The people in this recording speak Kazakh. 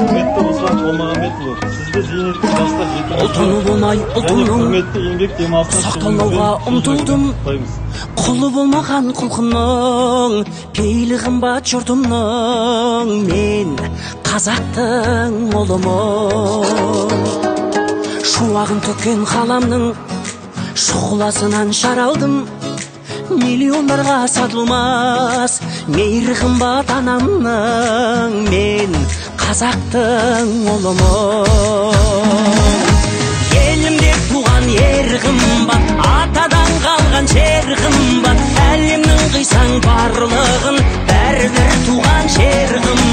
Құрметті Руслан Шолмағанбетұлы, сізді зейнетке жастар ұлтыны болмай ұлтымның құрметті еңбек демалысына сақталуға ұмтылдым. Құлы болмаған құлқынның, пейілі қымбат жұртымның, мен қазақтың ұлымын. Шуағын төккен қаламның шұғыласынан шаралдым. Миллиондарға сатылмас мейірі қымбат анамның, мен қазақтың ұлымын. Елімде туған ер қымбат, атадан қалған жер қымбат, әлемнің қисаң барлығын бәрібір туған жер қымбат.